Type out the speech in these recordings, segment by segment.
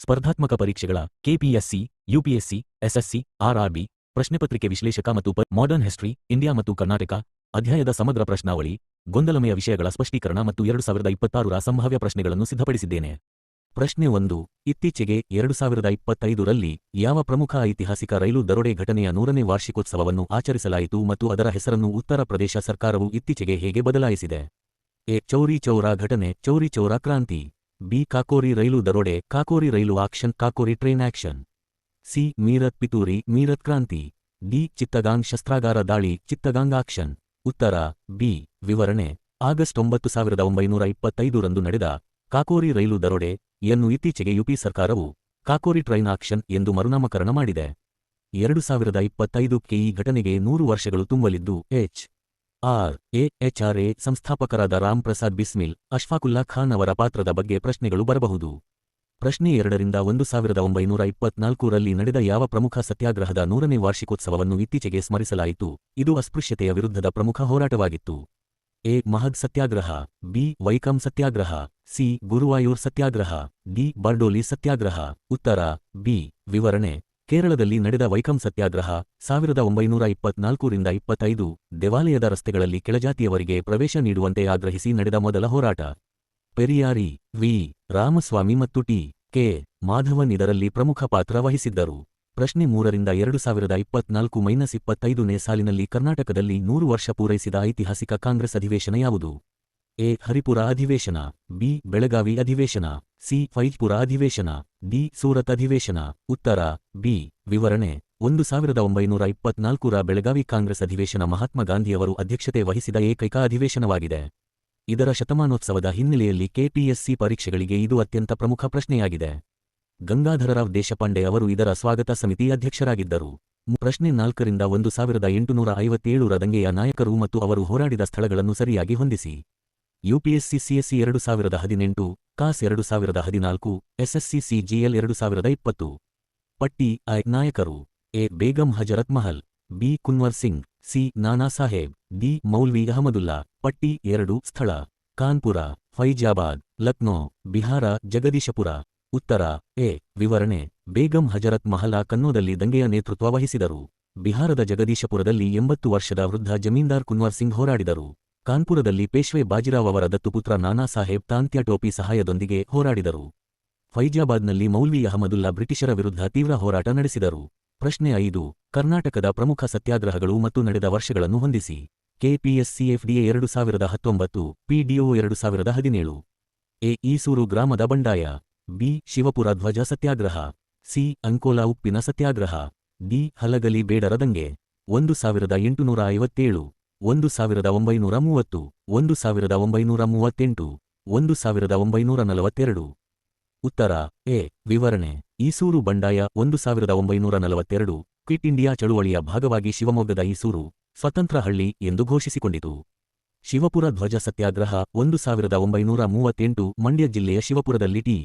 ಸ್ಪರ್ಧಾತ್ಮಕ ಪರೀಕ್ಷೆಗಳ KPSC, UPSC, SSC, RRB, ಪ್ರಶ್ನೆಪತ್ರಿಕೆ ವಿಶ್ಲೇಷಕ ಮತ್ತು ಮಾಡರ್ನ್ ಹಿಸ್ಟರಿ, ಇಂಡಿಯಾ ಮತ್ತು ಕರ್ನಾಟಕ ಅಧ್ಯಾಯದ ಸಮಗ್ರ ಪ್ರಶ್ನಾವಳಿ, ಗೊಂದಲಮಯ ವಿಷಯಗಳ ಸ್ಪಷ್ಟೀಕರಣ ಮತ್ತು 2026ರ ಸಂಭಾವ್ಯ ಪ್ರಶ್ನೆಗಳನ್ನು ಸಿದ್ಧಪಡಿಸಿದ್ದೇನೆ. ಪ್ರಶ್ನೆ 1. ಇತ್ತೀಚೆಗೆ 2025ರಲ್ಲಿ ಯಾವ ಪ್ರಮುಖ ಐತಿಹಾಸಿಕ ರೈಲು ದರೋಡೆ ಘಟನೆಯ 100ನೇ ವಾರ್ಷಿಕೋತ್ಸವವನ್ನು ಆಚರಿಸಲಾಯಿತು ಮತ್ತು ಅದರ ಹೆಸರನ್ನು ಉತ್ತರ ಪ್ರದೇಶ ಸರ್ಕಾರವು ಇತ್ತೀಚೆಗೆ ಹೇಗೆ ಬದಲಾಯಿಸಿದೆ? ಎ. ಚೌರಿ ಚೌರಾ ಘಟನೆ, ಚೌರಿ ಚೌರಾ ಕ್ರಾಂತಿ. ಬಿ. ಕಾಕೋರಿ ರೈಲು ದರೋಡೆ, ಕಾಕೋರಿ ರೈಲು action, Kakori train action. C. Meerut ಪಿತೂರಿ, ಮೀರತ್ ಕ್ರಾಂತಿ. ಡಿ. ಚಿತ್ತಗಾಂಗ್ ಶಸ್ತ್ರಾಗಾರ ದಾಳಿ, ಚಿತ್ತಗಾಂಗ್ ಆಕ್ಷನ್. ಉತ್ತರ ಬಿ. ವಿವರಣೆ: ಆಗಸ್ಟ್ 9, 1925ರಂದು ನಡೆದ ಕಾಕೋರಿ ರೈಲು ದರೋಡೆ ಯನ್ನು ಇತ್ತೀಚೆಗೆ ಯುಪಿ ಸರ್ಕಾರವು ಕಾಕೋರಿ ಟ್ರೈನ್ ಆಕ್ಷನ್ ಎಂದು ಮರುನಾಮಕರಣ ಮಾಡಿದೆ. 2025ಕ್ಕೆ ಈ ಘಟನೆಗೆ 100 ವರ್ಷಗಳು ತುಂಬಲಿದ್ದು HRA ಸಂಸ್ಥಾಪಕರಾದ ರಾಮ್ ಪ್ರಸಾದ್ ಬಿಸ್ಮಿಲ್, ಅಶ್ಫಾಕುಲ್ಲಾ ಖಾನ್ ಅವರ ಪಾತ್ರದ ಬಗ್ಗೆ ಪ್ರಶ್ನೆಗಳು ಬರಬಹುದು. ಪ್ರಶ್ನೆ 2ರಿಂದ 1924ರಲ್ಲಿ ನಡೆದ ಯಾವ ಪ್ರಮುಖ ಸತ್ಯಾಗ್ರಹದ 100ನೇ ವಾರ್ಷಿಕೋತ್ಸವವನ್ನು ಇತ್ತೀಚೆಗೆ ಸ್ಮರಿಸಲಾಯಿತು? ಇದು ಅಸ್ಪೃಶ್ಯತೆಯ ವಿರುದ್ಧದ ಪ್ರಮುಖ ಹೋರಾಟವಾಗಿತ್ತು. A. Mahad Satyagraha. B. Vaikom Satyagraha. C. Guruvayur Satyagraha. D. Bardoli Satyagraha. ಉತ್ತರ ಬಿ. ವಿವರಣೆ: ಕೇರಳದಲ್ಲಿ ನಡೆದ ವೈಕಂ ಸತ್ಯಾಗ್ರಹ 1924ರಿಂದ 25 ದೇವಾಲಯದ ರಸ್ತೆಗಳಲ್ಲಿ ಕೆಳಜಾತಿಯವರಿಗೆ ಪ್ರವೇಶ ನೀಡುವಂತೆ ಆಗ್ರಹಿಸಿ ನಡೆದ ಮೊದಲ ಹೋರಾಟ. ಪೆರಿಯಾರಿ, ವಿ. ರಾಮಸ್ವಾಮಿ ಮತ್ತು ಟಿ. ಕೆ. ಮಾಧವನ್ ಇದರಲ್ಲಿ ಪ್ರಮುಖ ಪಾತ್ರ ವಹಿಸಿದ್ದರು. ಪ್ರಶ್ನೆ 3ರಿಂದ 2024-25ನೇ ಸಾಲಿನಲ್ಲಿ ಕರ್ನಾಟಕದಲ್ಲಿ 100 ವರ್ಷ ಪೂರೈಸಿದ ಐತಿಹಾಸಿಕ ಕಾಂಗ್ರೆಸ್ ಅಧಿವೇಶನ ಯಾವುದು? ಎ. ಹರಿಪುರ ಅಧಿವೇಶನ. ಬಿ. ಬೆಳಗಾವಿ ಅಧಿವೇಶನ. ಸಿ. ಫೈಜ್ಪುರ ಅಧಿವೇಶನ. ಡಿ. ಸೂರತ್ ಅಧಿವೇಶನ. ಉತ್ತರ ಬಿ. ವಿವರಣೆ: 1924ರ ಬೆಳಗಾವಿ ಕಾಂಗ್ರೆಸ್ ಅಧಿವೇಶನ ಮಹಾತ್ಮ ಗಾಂಧಿಯವರು ಅಧ್ಯಕ್ಷತೆ ವಹಿಸಿದ ಏಕೈಕ ಅಧಿವೇಶನವಾಗಿದೆ. ಇದರ ಶತಮಾನೋತ್ಸವದ ಹಿನ್ನೆಲೆಯಲ್ಲಿ ಕೆಪಿಎಸ್ಸಿ ಪರೀಕ್ಷೆಗಳಿಗೆ ಇದು ಅತ್ಯಂತ ಪ್ರಮುಖ ಪ್ರಶ್ನೆಯಾಗಿದೆ. ಗಂಗಾಧರರಾವ್ ದೇಶಪಾಂಡೆ ಅವರು ಇದರ ಸ್ವಾಗತ ಸಮಿತಿ ಅಧ್ಯಕ್ಷರಾಗಿದ್ದರು. ಪ್ರಶ್ನೆ 4ರಿಂದ 1857ರ ದಂಗೆಯ ನಾಯಕರು ಮತ್ತು ಅವರು ಹೋರಾಡಿದ ಸ್ಥಳಗಳನ್ನು ಸರಿಯಾಗಿ ಹೊಂದಿಸಿ. UPSC CSC 2018, KAS 2014, SSC CGL 2020. ಪಟ್ಟಿ ಐ. ನಾಯಕರು: A. Begum Hazrat Mahal. B. Kunwar Singh. C. Nana Sahib. D. Maulvi ಅಹಮದುಲ್ಲಾ. ಪಟ್ಟಿ 2 ಸ್ಥಳ: ಕಾನ್ಪುರ, ಫೈಜಾಬಾದ್, ಲಕ್ನೋ, ಬಿಹಾರ, ಜಗದೀಶಪುರ. ಉತ್ತರ ಎ. ವಿವರಣೆ: ಬೇಗಂ ಹಜರತ್ ಮಹಲಾ ಕನ್ನೋದಲ್ಲಿ ದಂಗೆಯ ನೇತೃತ್ವ ವಹಿಸಿದರು. ಬಿಹಾರದ ಜಗದೀಶಪುರದಲ್ಲಿ 80 ವರ್ಷದ ವೃದ್ಧ ಜಮೀನ್ದಾರ್ ಕುನ್ವರ್ ಸಿಂಗ್ ಹೋರಾಡಿದರು. ಕಾನ್ಪುರದಲ್ಲಿ ಪೇಶ್ವೆ ಬಾಜಿರಾವ್ ಅವರ ದತ್ತುಪುತ್ರ ನಾನಾ ಸಾಹೇಬ್ ತಾಂತ್ಯಾ ಟೋಪಿ ಸಹಾಯದೊಂದಿಗೆ ಹೋರಾಡಿದರು. ಫೈಜಾಬಾದ್ನಲ್ಲಿ ಮೌಲ್ವಿ ಅಹಮದುಲ್ಲಾ ಬ್ರಿಟಿಷರ ವಿರುದ್ಧ ತೀವ್ರ ಹೋರಾಟ ನಡೆಸಿದರು. ಪ್ರಶ್ನೆ 5. ಕರ್ನಾಟಕದ ಪ್ರಮುಖ ಸತ್ಯಾಗ್ರಹಗಳು ಮತ್ತು ನಡೆದ ವರ್ಷಗಳನ್ನು ಹೊಂದಿಸಿ. KPSC FDA 2019, PDO 2017. A. Esuru ಗ್ರಾಮದ ಬಂಡಾಯ. ಬಿ. ಶಿವಪುರ ಧ್ವಜ ಸತ್ಯಾಗ್ರಹ. ಸಿ. ಅಂಕೋಲಾ ಉಪ್ಪಿನ ಸತ್ಯಾಗ್ರಹ. ಡಿ. ಹಲಗಲಿ ಬೇಡರ ದಂಗೆ. 1857, 1930, 1938, 1942. ಉತ್ತರ ಎ. ವಿವರಣೆ: ಈಸೂರು ಬಂಡಾಯ 1942 ಕ್ವಿಟ್ ಇಂಡಿಯಾ ಚಳುವಳಿಯ ಭಾಗವಾಗಿ ಶಿವಮೊಗ್ಗದ ಈಸೂರು ಸ್ವತಂತ್ರ ಹಳ್ಳಿ ಎಂದು ಘೋಷಿಸಿಕೊಂಡಿತು. ಶಿವಪುರ ಧ್ವಜ ಸತ್ಯಾಗ್ರಹ 1938 ಮಂಡ್ಯ ಜಿಲ್ಲೆಯ ಶಿವಪುರದಲ್ಲಿ ಟಿ.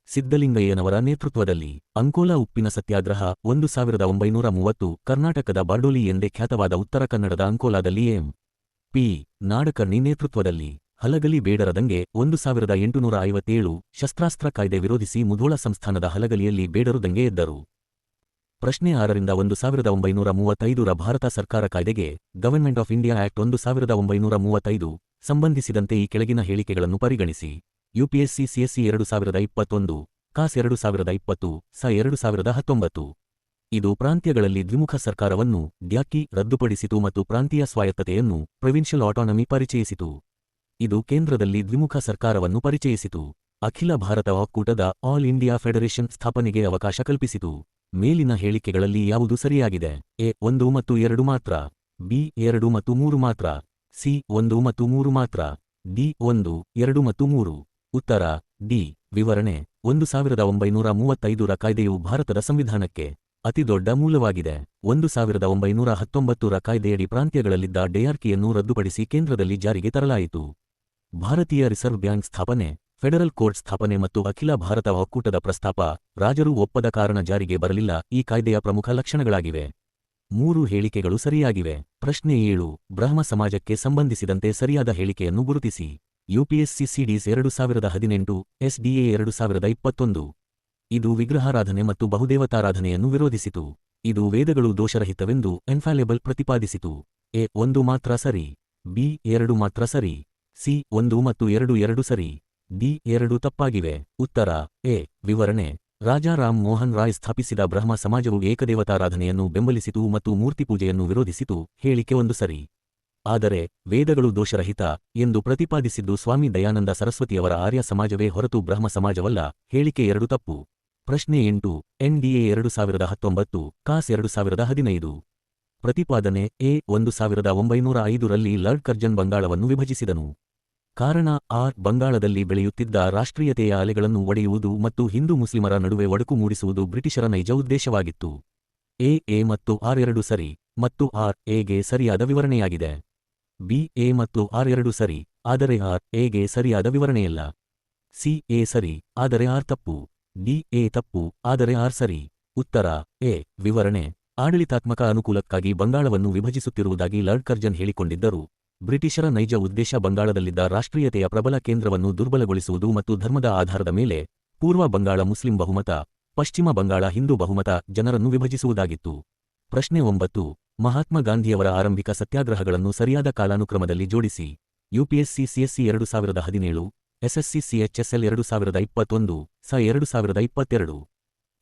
ಸಿದ್ದಲಿಂಗಯ್ಯನವರ ನೇತೃತ್ವದಲ್ಲಿ. ಅಂಕೋಲಾ ಉಪ್ಪಿನ ಸತ್ಯಾಗ್ರಹ 1930 ಕರ್ನಾಟಕದ ಬಾರ್ಡೋಲಿ ಎಂದೇ ಖ್ಯಾತವಾದ ಉತ್ತರ ಕನ್ನಡದ ಅಂಕೋಲಾದಲ್ಲಿ ಎಂ. ಪಿ. ನಾಡಕರ್ಣಿ ನೇತೃತ್ವದಲ್ಲಿ. ಹಲಗಲಿ ಬೇಡರ ದಂಗೆ 1857 ಶಸ್ತ್ರಾಸ್ತ್ರ ಕಾಯ್ದೆ ವಿರೋಧಿಸಿ ಮುಧೋಳ ಸಂಸ್ಥಾನದ ಹಲಗಲಿಯಲ್ಲಿ ಬೇಡರು ದಂಗೆ ಎದ್ದರು. ಪ್ರಶ್ನೆ 6ರಿಂದ 1935ರ ಭಾರತ ಸರ್ಕಾರ ಕಾಯ್ದೆಗೆ ಗವರ್ಮೆಂಟ್ ಆಫ್ ಇಂಡಿಯಾ ಆಕ್ಟ್ 1935 ಸಂಬಂಧಿಸಿದಂತೆ ಈ ಕೆಳಗಿನ ಹೇಳಿಕೆಗಳನ್ನು ಪರಿಗಣಿಸಿ. ಯುಪಿಎಸ್ಸಿ ಸಿಎಸ್ಸಿ 2021, ಕಾಸ್ 2020, ಸ 2019. ಇದು ಪ್ರಾಂತ್ಯಗಳಲ್ಲಿ ದ್ವಿಮುಖ ಸರ್ಕಾರವನ್ನು ಡ್ಯಾಕಿ ರದ್ದುಪಡಿಸಿತು ಮತ್ತು ಪ್ರಾಂತೀಯ ಸ್ವಾಯತ್ತತೆಯನ್ನು ಪ್ರೊವಿನ್ಷಿಯಲ್ ಆಟೋನಮಿ ಪರಿಚಯಿಸಿತು. ಇದು ಕೇಂದ್ರದಲ್ಲಿ ದ್ವಿಮುಖ ಸರ್ಕಾರವನ್ನು ಪರಿಚಯಿಸಿತು. ಅಖಿಲ ಭಾರತ ಒಕ್ಕೂಟದ ಆಲ್ ಇಂಡಿಯಾ ಫೆಡರೇಷನ್ ಸ್ಥಾಪನೆಗೆ ಅವಕಾಶ ಕಲ್ಪಿಸಿತು. ಮೇಲಿನ ಹೇಳಿಕೆಗಳಲ್ಲಿ ಯಾವುದು ಸರಿಯಾಗಿದೆ? ಎ. 1 ಮತ್ತು 2 ಮಾತ್ರ. ಬಿ. 2 ಮತ್ತು 3 ಮಾತ್ರ. ಸಿ. 1 ಮತ್ತು 3 ಮಾತ್ರ. ಡಿ. 1, 2 ಮತ್ತು 3. ಉತ್ತರ ಡಿ. ವಿವರಣೆ: 1935ರ ಕಾಯ್ದೆಯು ಭಾರತದ ಸಂವಿಧಾನಕ್ಕೆ ಅತಿದೊಡ್ಡ ಮೂಲವಾಗಿದೆ. 1919ರ ಕಾಯ್ದೆಯಡಿ ಪ್ರಾಂತ್ಯಗಳಲ್ಲಿದ್ದ ಡಯಾರ್ಕಿಯನ್ನು ರದ್ದುಪಡಿಸಿ ಕೇಂದ್ರದಲ್ಲಿ ಜಾರಿಗೆ ತರಲಾಯಿತು. ಭಾರತೀಯ ರಿಸರ್ವ್ ಬ್ಯಾಂಕ್ ಸ್ಥಾಪನೆ, ಫೆಡರಲ್ ಕೋರ್ಟ್ ಸ್ಥಾಪನೆ ಮತ್ತು ಅಖಿಲ ಭಾರತ ಒಕ್ಕೂಟದ ಪ್ರಸ್ತಾಪ ರಾಜರು ಒಪ್ಪದ ಕಾರಣ ಜಾರಿಗೆ ಬರಲಿಲ್ಲ ಈ ಕಾಯ್ದೆಯ ಪ್ರಮುಖ ಲಕ್ಷಣಗಳಾಗಿವೆ. 3 ಹೇಳಿಕೆಗಳು ಸರಿಯಾಗಿವೆ. ಪ್ರಶ್ನೆ 7. ಬ್ರಹ್ಮ ಸಮಾಜಕ್ಕೆ ಸಂಬಂಧಿಸಿದಂತೆ ಸರಿಯಾದ ಹೇಳಿಕೆಯನ್ನು ಗುರುತಿಸಿ. UPSC CDS 2018, SDA 2021. ಇದು ವಿಗ್ರಹಾರಾಧನೆ ಮತ್ತು ಬಹುದೇವತಾರಾಧನೆಯನ್ನು ವಿರೋಧಿಸಿತು. ಇದು ವೇದಗಳು ದೋಷರಹಿತವೆಂದು ಇನ್ಫಾಲಿಬಲ್ ಪ್ರತಿಪಾದಿಸಿತು. ಎ 1 ಮಾತ್ರ ಸರಿ, ಬಿ 2 ಮಾತ್ರ ಸರಿ, ಸಿ 1 ಮತ್ತು 2 2 ಸರಿ, ಡಿ 2 ತಪ್ಪಾಗಿವೆ. ಉತ್ತರ ಎ. ವಿವರಣೆ: ರಾಜಾ ರಾಮ್ ಮೋಹನ್ ರಾಯ್ ಸ್ಥಾಪಿಸಿದ ಬ್ರಹ್ಮ ಸಮಾಜವು ಏಕದೇವತಾರಾಧನೆಯನ್ನು ಬೆಂಬಲಿಸಿತು ಮತ್ತು ಮೂರ್ತಿಪೂಜೆಯನ್ನು ವಿರೋಧಿಸಿತು. ಹೇಳಿಕೆ 1 ಸರಿ. ಆದರೆ ವೇದಗಳು ದೋಷರಹಿತ ಎಂದು ಪ್ರತಿಪಾದಿಸಿದ್ದು ಸ್ವಾಮಿ ದಯಾನಂದ ಸರಸ್ವತಿಯವರ ಆರ್ಯ ಸಮಾಜವೇ ಹೊರತು ಬ್ರಹ್ಮ ಸಮಾಜವಲ್ಲ. ಹೇಳಿಕೆ 2 ತಪ್ಪು. ಪ್ರಶ್ನೆ 8 NDA 2019 ಕಾಸ್ 2015. ಪ್ರತಿಪಾದನೆ ಎ 1905ರಲ್ಲಿ ಲಾರ್ಡ್ ಕರ್ಜನ್ ಬಂಗಾಳವನ್ನು ವಿಭಜಿಸಿದನು. ಕಾರಣ ಬಂಗಾಳದಲ್ಲಿ ಬೆಳೆಯುತ್ತಿದ್ದ ರಾಷ್ಟ್ರೀಯತೆಯ ಅಲೆಗಳನ್ನು ಒಡೆಯುವುದು ಮತ್ತು ಹಿಂದೂ ಮುಸ್ಲಿಮರ ನಡುವೆ ಒಡಕು ಮೂಡಿಸುವುದು ಬ್ರಿಟಿಷರ ನೈಜ ಉದ್ದೇಶವಾಗಿತ್ತು. ಎ ಮತ್ತು ಆರ್ 2 ಸರಿ ಮತ್ತು ಆರ್ ಎಗೆ ಸರಿಯಾದ ವಿವರಣೆಯಾಗಿದೆ. ಬಿ ಎ ಮತ್ತು ಆರ್ 2 ಸರಿ, ಆದರೆ ಆರ್ ಎಗೆ ಸರಿಯಾದ ವಿವರಣೆಯಲ್ಲ. ಸಿ ಎ ಸರಿ, ಆದರೆ ಆರ್ ತಪ್ಪು. ಡಿ ಎ ತಪ್ಪು, ಆದರೆ ಆರ್ ಸರಿ. ಉತ್ತರ ಎ. ವಿವರಣೆ: ಆಡಳಿತಾತ್ಮಕ ಅನುಕೂಲಕ್ಕಾಗಿ ಬಂಗಾಳವನ್ನು ವಿಭಜಿಸುತ್ತಿರುವುದಾಗಿ ಲಾರ್ಡ್ ಕರ್ಜನ್ ಹೇಳಿಕೊಂಡಿದ್ದರು. ಬ್ರಿಟಿಷರ ನೈಜ ಉದ್ದೇಶ ಬಂಗಾಳದಲ್ಲಿದ್ದ ರಾಷ್ಟ್ರೀಯತೆಯ ಪ್ರಬಲ ಕೇಂದ್ರವನ್ನು ದುರ್ಬಲಗೊಳಿಸುವುದು ಮತ್ತು ಧರ್ಮದ ಆಧಾರದ ಮೇಲೆ ಪೂರ್ವ ಬಂಗಾಳ ಮುಸ್ಲಿಂ ಬಹುಮತ, ಪಶ್ಚಿಮ ಬಂಗಾಳ ಹಿಂದೂ ಬಹುಮತ ಜನರನ್ನು ವಿಭಜಿಸುವುದಾಗಿತ್ತು. ಪ್ರಶ್ನೆ 9 ಮಹಾತ್ಮ ಗಾಂಧಿಯವರ ಆರಂಭಿಕ ಸತ್ಯಾಗ್ರಹಗಳನ್ನು ಸರಿಯಾದ ಕಾಲಾನುಕ್ರಮದಲ್ಲಿ ಜೋಡಿಸಿ. UPSC CSE 2017, SSC CHSL 2021, ಸ 2022.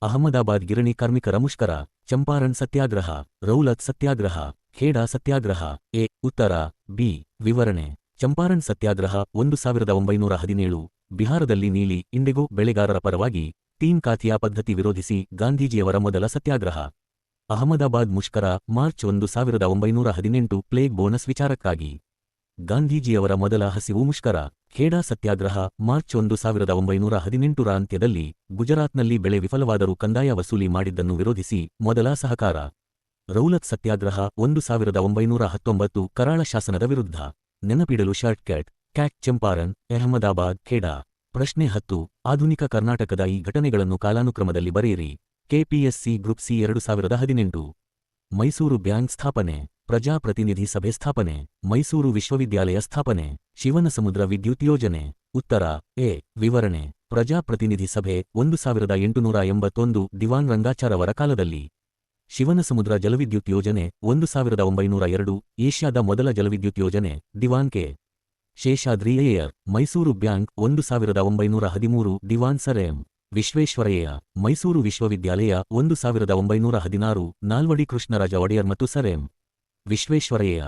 ಅಹಮದಾಬಾದ್ ಗಿರಣಿ ಕಾರ್ಮಿಕರ ಮುಷ್ಕರ, ಚಂಪಾರಣ್ ಸತ್ಯಾಗ್ರಹ, ರೌಲತ್ ಸತ್ಯಾಗ್ರಹ, ಖೇಡಾ ಸತ್ಯಾಗ್ರಹ. ಎ. ಉತ್ತರ ಬಿ. ವಿವರಣೆ: ಚಂಪಾರಣ್ ಸತ್ಯಾಗ್ರಹ 1917 ಬಿಹಾರದಲ್ಲಿ ನೀಲಿ ಇಂಡಿಗೋ ಬೆಳೆಗಾರರ ಪರವಾಗಿ ತೀನ್ ಕಾತಿಯಾ ಪದ್ಧತಿ ವಿರೋಧಿಸಿ ಗಾಂಧೀಜಿಯವರ ಮೊದಲ ಸತ್ಯಾಗ್ರಹ. ಅಹಮದಾಬಾದ್ ಮುಷ್ಕರ ಮಾರ್ಚ್ 1918 ಪ್ಲೇಗ್ ಬೋನಸ್ ವಿಚಾರಕ್ಕಾಗಿ ಗಾಂಧೀಜಿಯವರ ಮೊದಲ ಹಸಿವು ಮುಷ್ಕರ. ಖೇಡಾ ಸತ್ಯಾಗ್ರಹ ಮಾರ್ಚ್ 1918ರ ಅಂತ್ಯದಲ್ಲಿ ಗುಜರಾತ್ನಲ್ಲಿ ಬೆಳೆ ವಿಫಲವಾದರೂ ಕಂದಾಯ ವಸೂಲಿ ಮಾಡಿದ್ದನ್ನು ವಿರೋಧಿಸಿ ಮೊದಲ ಸಹಕಾರ. ರೌಲತ್ ಸತ್ಯಾಗ್ರಹ 1919 ಕರಾಳ ಶಾಸನದ ವಿರುದ್ಧ. ನೆನಪಿಡಲು ಶಾರ್ಟ್ಕಟ್: ಕ್ಯಾಟ್ ಚಂಪಾರಣ್, ಅಹಮದಾಬಾದ್, ಖೇಡಾ. ಪ್ರಶ್ನೆ 10 ಆಧುನಿಕ ಕರ್ನಾಟಕದ ಈ ಘಟನೆಗಳನ್ನು ಕಾಲಾನುಕ್ರಮದಲ್ಲಿ ಬರೆಯಿರಿ. KPSC group C 2018. Mysuru bank ಸ್ಥಾಪನೆ, ಪ್ರಜಾಪ್ರತಿನಿಧಿ ಸಭೆ ಸ್ಥಾಪನೆ, ಮೈಸೂರು ವಿಶ್ವವಿದ್ಯಾಲಯ ಸ್ಥಾಪನೆ, ಶಿವನಸಮುದ್ರ ವಿದ್ಯುತ್ ಯೋಜನೆ. ಉತ್ತರ ಎ. ವಿವರಣೆ: ಪ್ರಜಾಪ್ರತಿನಿಧಿ ಸಭೆ 1881 ದಿವಾನ್ ರಂಗಾಚಾರ್ ಅವರ ಕಾಲದಲ್ಲಿ. ಶಿವನಸಮುದ್ರ ಜಲವಿದ್ಯುತ್ ಯೋಜನೆ 1902 ಏಷ್ಯಾದ ಮೊದಲ ಜಲವಿದ್ಯುತ್ ಯೋಜನೆ, ದಿವಾನ್ ಕೆ. ಶೇಷಾದ್ರಿ ಅಯ್ಯರ್. ಮೈಸೂರು ಬ್ಯಾಂಕ್ 1913 ದಿವಾನ್ ಸರ್ ಎಂ. ವಿಶ್ವೇಶ್ವರಯ್ಯ. ಮೈಸೂರು ವಿಶ್ವವಿದ್ಯಾಲಯ 1916 ನಾಲ್ವಡಿ ಕೃಷ್ಣರಾಜ ಒಡೆಯರ್ ಮತ್ತು ಸರ್ ಎಂ. ವಿಶ್ವೇಶ್ವರಯ್ಯ.